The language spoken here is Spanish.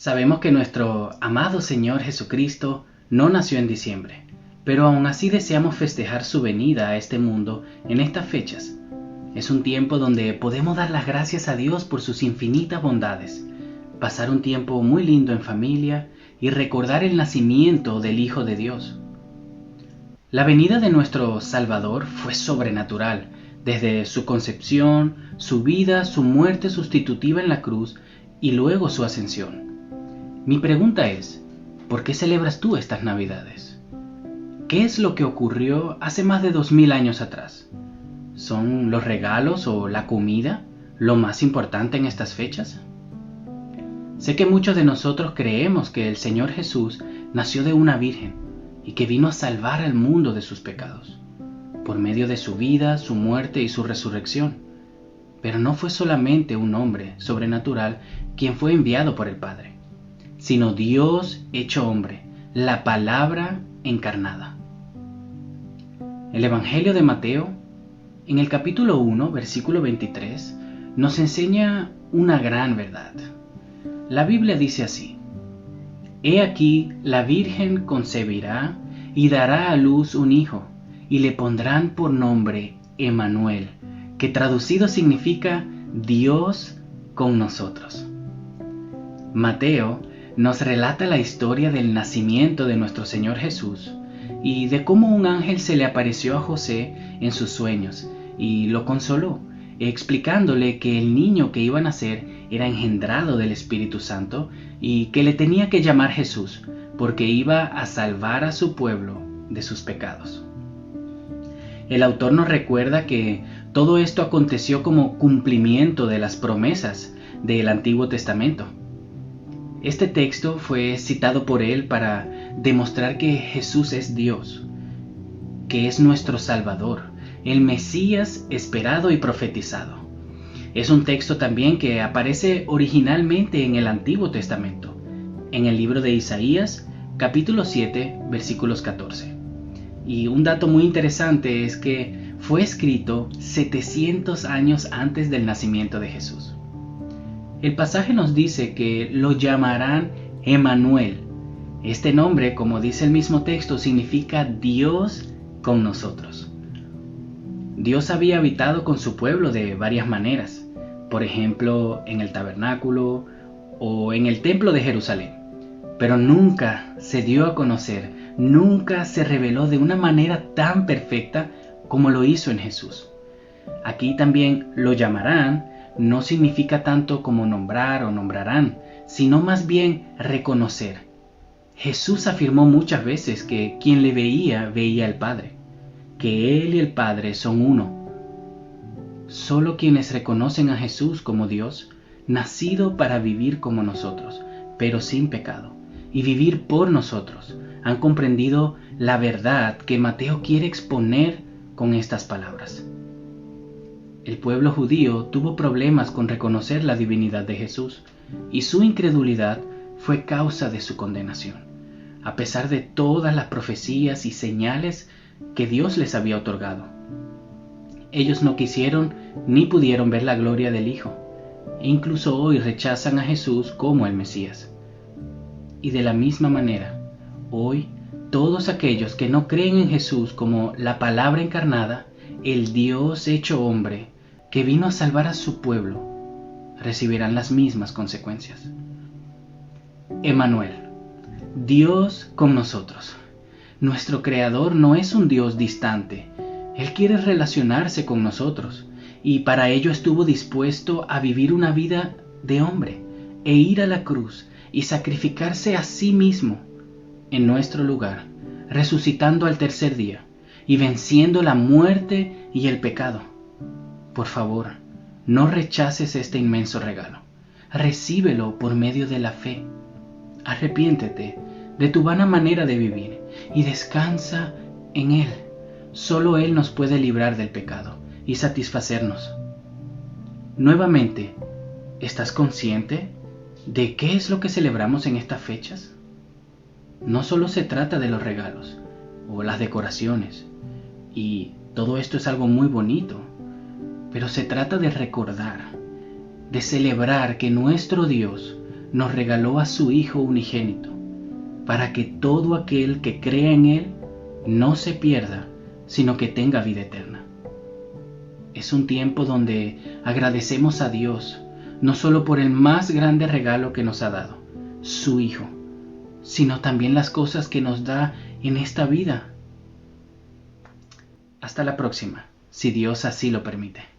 Sabemos que nuestro amado Señor Jesucristo no nació en diciembre, pero aún así deseamos festejar su venida a este mundo en estas fechas. Es un tiempo donde podemos dar las gracias a Dios por sus infinitas bondades, pasar un tiempo muy lindo en familia y recordar el nacimiento del Hijo de Dios. La venida de nuestro Salvador fue sobrenatural, desde su concepción, su vida, su muerte sustitutiva en la cruz y luego su ascensión. Mi pregunta es, ¿por qué celebras tú estas Navidades? ¿Qué es lo que ocurrió hace más de 2000 años atrás? ¿Son los regalos o la comida lo más importante en estas fechas? Sé que muchos de nosotros creemos que el Señor Jesús nació de una virgen y que vino a salvar al mundo de sus pecados, por medio de su vida, su muerte y su resurrección. Pero no fue solamente un hombre sobrenatural quien fue enviado por el Padre, sino Dios hecho hombre, la palabra encarnada. El Evangelio de Mateo, en el capítulo 1, versículo 23, nos enseña una gran verdad. La Biblia dice así: He aquí, la Virgen concebirá y dará a luz un hijo, y le pondrán por nombre Emmanuel, que traducido significa Dios con nosotros. Mateo nos relata la historia del nacimiento de nuestro Señor Jesús y de cómo un ángel se le apareció a José en sus sueños y lo consoló, explicándole que el niño que iba a nacer era engendrado del Espíritu Santo y que le tenía que llamar Jesús, porque iba a salvar a su pueblo de sus pecados. El autor nos recuerda que todo esto aconteció como cumplimiento de las promesas del Antiguo Testamento. Este texto fue citado por él para demostrar que Jesús es Dios, que es nuestro Salvador, el Mesías esperado y profetizado. Es un texto también que aparece originalmente en el Antiguo Testamento, en el libro de Isaías, capítulo 7, versículos 14. Y un dato muy interesante es que fue escrito 700 años antes del nacimiento de Jesús. El pasaje nos dice que lo llamarán Emmanuel. Este nombre, como dice el mismo texto, significa Dios con nosotros. Dios había habitado con su pueblo de varias maneras, por ejemplo, en el tabernáculo o en el templo de Jerusalén, pero nunca se dio a conocer, nunca se reveló de una manera tan perfecta como lo hizo en Jesús. Aquí también lo llamarán no significa tanto como nombrar o nombrarán, sino más bien reconocer. Jesús afirmó muchas veces que quien le veía, veía al Padre, que Él y el Padre son uno. Solo quienes reconocen a Jesús como Dios, nacido para vivir como nosotros, pero sin pecado, y vivir por nosotros, han comprendido la verdad que Mateo quiere exponer con estas palabras. El pueblo judío tuvo problemas con reconocer la divinidad de Jesús, y su incredulidad fue causa de su condenación, a pesar de todas las profecías y señales que Dios les había otorgado. Ellos no quisieron ni pudieron ver la gloria del Hijo, e incluso hoy rechazan a Jesús como el Mesías. Y de la misma manera, hoy todos aquellos que no creen en Jesús como la palabra encarnada, el Dios hecho hombre, que vino a salvar a su pueblo, recibirán las mismas consecuencias. Emmanuel, Dios con nosotros. Nuestro Creador no es un Dios distante. Él quiere relacionarse con nosotros, y para ello estuvo dispuesto a vivir una vida de hombre, e ir a la cruz y sacrificarse a sí mismo en nuestro lugar, resucitando al tercer día y venciendo la muerte y el pecado. Por favor, no rechaces este inmenso regalo. Recíbelo por medio de la fe. Arrepiéntete de tu vana manera de vivir y descansa en Él. Solo Él nos puede librar del pecado y satisfacernos. Nuevamente, ¿estás consciente de qué es lo que celebramos en estas fechas? No solo se trata de los regalos o las decoraciones, y todo esto es algo muy bonito, pero se trata de recordar, de celebrar que nuestro Dios nos regaló a su Hijo unigénito, para que todo aquel que crea en Él no se pierda, sino que tenga vida eterna. Es un tiempo donde agradecemos a Dios, no solo por el más grande regalo que nos ha dado, su Hijo, sino también las cosas que nos da en esta vida. Hasta la próxima, si Dios así lo permite.